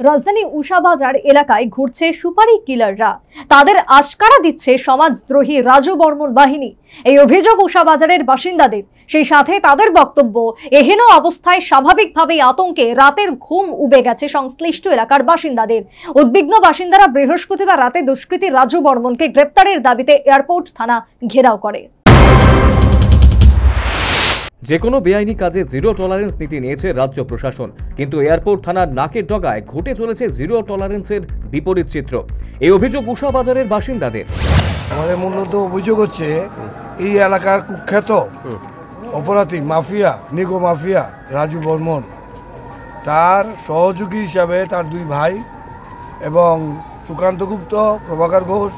রাজধানী উষাবাজার এলাকায় ঘুরছে সুপারি কিলাররা। তাদের আশকারা দিচ্ছে সমাজদ্রোহী রাজু বর্মন বাহিনী। এই অভিযোগ উষাবাজারের বাসিন্দাদের। সেই সাথে তাদের বক্তব্য, এহেন অবস্থায় স্বাভাবিকভাবেই আতঙ্কে রাতের ঘুম উবে গেছে সংশ্লিষ্ট এলাকার বাসিন্দাদের। উদ্বিগ্ন বাসিন্দারা বৃহস্পতিবার রাতে দুষ্কৃতী রাজু বর্মনকে গ্রেপ্তারের দাবিতে এয়ারপোর্ট থানা ঘেরাও করে। যে কোনো বেআইনি কাজে জিরো টলারেন্স নীতি নিয়েছে রাজ্য প্রশাসন, কিন্তু এয়ারপোর্ট থানার নাকের ডগায় ঘটে চলেছে জিরো টলারেন্সের বিপরীত চিত্র। এই অভিযোগ উষাবাজারের বাসিন্দাদের। আমাদের মূলত অভিযোগ হচ্ছে এই এলাকার কুখ্যাত অপরাধী মাফিয়া, নিগো মাফিয়া রাজু বর্মন, তার সহযোগী হিসাবে তার দুই ভাই এবং সুকান্ত গুপ্ত, প্রভাকর ঘোষ,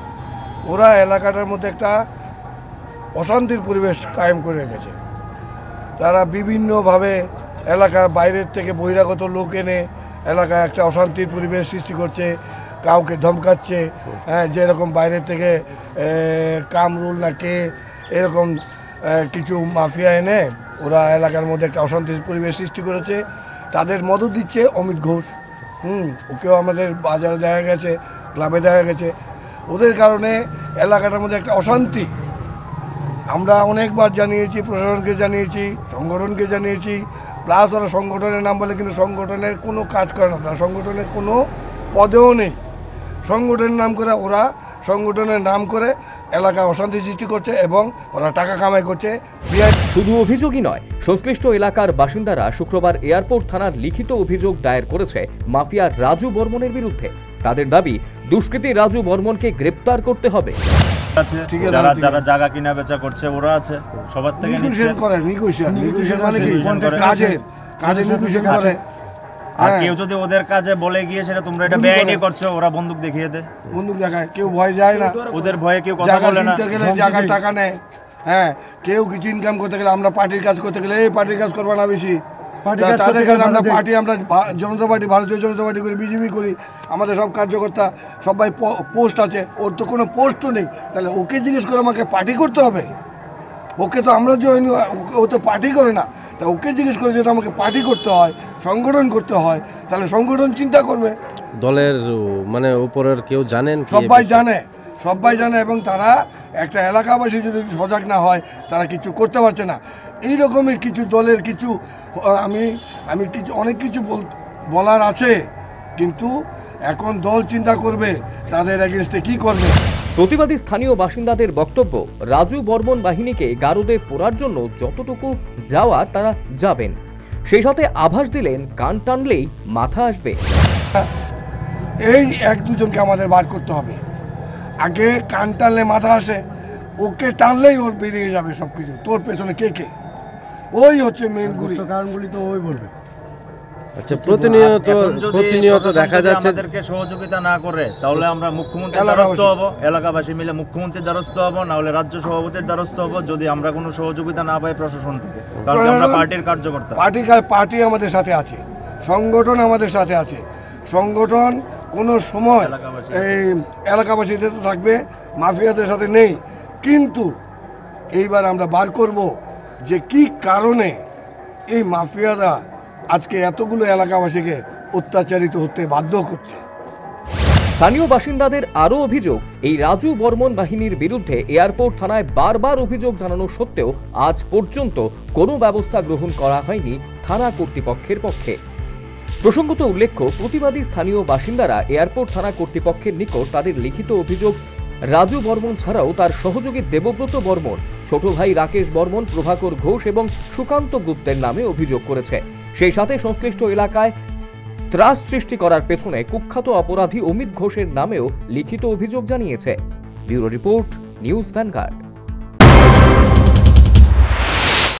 ওরা এলাকাটার মধ্যে একটা অশান্তির পরিবেশ কায়েম করে রেখেছে। তারা বিভিন্নভাবে এলাকার বাইরের থেকে বহিরাগত লোক এনে এলাকায় একটা অশান্তির পরিবেশ সৃষ্টি করছে, কাউকে ধমকাচ্ছে, যেরকম বাইরের থেকে কামরুল না কে এরকম কিছু মাফিয়া এনে ওরা এলাকার মধ্যে একটা অশান্তির পরিবেশ সৃষ্টি করেছে। তাদের মদত দিচ্ছে অমিত ঘোষ, ওকেও আমাদের বাজারে দেখা গেছে, ক্লাবে দেখা গেছে। ওদের কারণে এলাকাটার মধ্যে একটা অশান্তি। আমরা অনেকবার জানিয়েছি, প্রশাসনকে জানিয়েছি, সংগঠনকে জানিয়েছি, প্লাস ওরা সংগঠনের নাম বলে কিন্তু সংগঠনের কোনো কাজ করে না, তারা সংগঠনের কোনো পদেও নেই। সংগঠনের নাম করে ওরা সংগঠনের নাম করে এলাকায় অশান্তি সৃষ্টি করছে এবং ওরা টাকা কামাই করছে। শুধু অভিযোগই নয়, সংশ্লিষ্ট এলাকার বাসিন্দারা শুক্রবার এয়ারপোর্ট থানার লিখিত অভিযোগ দায়ের করেছে মাফিয়া রাজু বর্মনের বিরুদ্ধে। তাদের দাবি, দুষ্কৃতী রাজু বর্মনকে গ্রেপ্তার করতে হবে। যারা জায়গা কিনা বেচা করছে ওরা আছে, সবার থেকে নিগোশিয়েশন মানে কি, কাজে নিগোশিয়েশন করে। আর কেউ যদি ওদের কাজে বলে গিয়ে সেটা তোমরা এটা বেআইনি করছো, ওরা বন্দুক দেখিয়ে দেয়, বন্দুক দেখায়, কেউ ভয় যায় না, ওদের ভয়ে কেউ কথা বলে না। জায়গা টাকা নেয়, কেউ কিছু ইনকাম করতে গেলে, আমরা পার্টির কাজ করতে গেলে এই পার্টির কাজ করবো না বেশি, তাদের কাছে আমরা পার্টি, আমরা জনতা পার্টি, ভারতীয় জনতা পার্টি করি, বিজেপি করি, আমাদের সব কার্যকর্তা সবাই পোস্ট আছে, ওর তো কোনো পোস্টও নেই। তাহলে ওকে জিজ্ঞেস করে আমাকে পার্টি করতে হবে? ওকে তো আমরা জয়েন, ও তো পার্টি করে না, তা ওকে জিজ্ঞেস করে যেটা আমাকে পার্টি করতে হয়, সংগঠন করতে হয়, তাহলে সংগঠন চিন্তা করবে। দলের মানে উপরের কেউ জানেন? সবাই জানে এবং তারা একটা এলাকাবাসী যদি সজাগ না হয় তারা কিছু করতে পারছে না। এইরকমই কিছু দলের কিছু আমি কিছু অনেক কিছু বলার আছে, কিন্তু এখন দল চিন্তা করবে তাদের এগেইনস্টে কি করবে। প্রতিবাদী স্থানীয় বাসিন্দাদের বক্তব্য, রাজু বর্মন বাহিনীকে গারদে পোড়ার জন্য যতটুকু যাওয়ার তারা যাবেন। সেই সাথে আভাস দিলেন, কান টানলেই মাথা আসবে। এই এক দুজনকে আমাদের বার করতে হবে। আগে কান টানলে মাথা আসে, ওকে টানলেই ওর বেরিয়ে যাবে সবকিছু। তোর পেছনে কে কে, ওই হচ্ছে মেন গুলি, কারণগুলি তো ওই বলবে। আচ্ছা, প্রতিনিয়ত দেখা যাচ্ছে আমাদেরকে সহযোগিতা না করে, তাহলে আমরা মুখ্যমন্ত্রীর দ্বারস্থ হব, এলাকাবাসী মিলে মুখ্যমন্ত্রীর দ্বারস্থ হব, না হলে রাজ্য সভাপতির দ্বারস্থ হব, যদি আমরা কোনো সহযোগিতা না পাই প্রশাসন থেকে। কারণ আমরা পার্টির কার্যকর্তা, পার্টি আমাদের সাথে আছে, সংগঠন আমাদের সাথে আছে। সংগঠন কোনো সময় এই এলাকাবাসীদের থাকবে, মাফিয়াদের সাথে নেই। কিন্তু এইবার আমরা বার করব যে কি কারণে এই মাফিয়ারা আজকে এতগুলো এলাকাবাসীকে অত্যাচারিত হতে বাধ্য করছে। স্থানীয় বাসিন্দাদের আরও অভিযোগ, এই রাজু বর্মন বাহিনীর বিরুদ্ধে এয়ারপোর্ট থানায় বারবার অভিযোগ জানানো সত্ত্বেও আজ পর্যন্ত কোনো ব্যবস্থা গ্রহণ করা হয়নি থানা কর্তৃপক্ষের পক্ষে। প্রসঙ্গত উল্লেখ্য, প্রতিবাদী স্থানীয় বাসিন্দারা এয়ারপোর্ট থানা কর্তৃপক্ষের নিকট তাদের লিখিত অভিযোগ রাজু বর্মন ছাড়াও তার সহযোগী দেবব্রত বর্মন, ছোট ভাই রাকেশ বর্মন, প্রভাকর ঘোষ এবং সুকান্ত গুপ্তের নামে অভিযোগ করেছে। সেই সাথে সংশ্লিষ্ট এলাকায় ত্রাস সৃষ্টি করার পেছনে কুখ্যাত অপরাধী অমিত ঘোষের নামেও লিখিত অভিযোগ জানিয়েছে। Bureau report, news vanguard.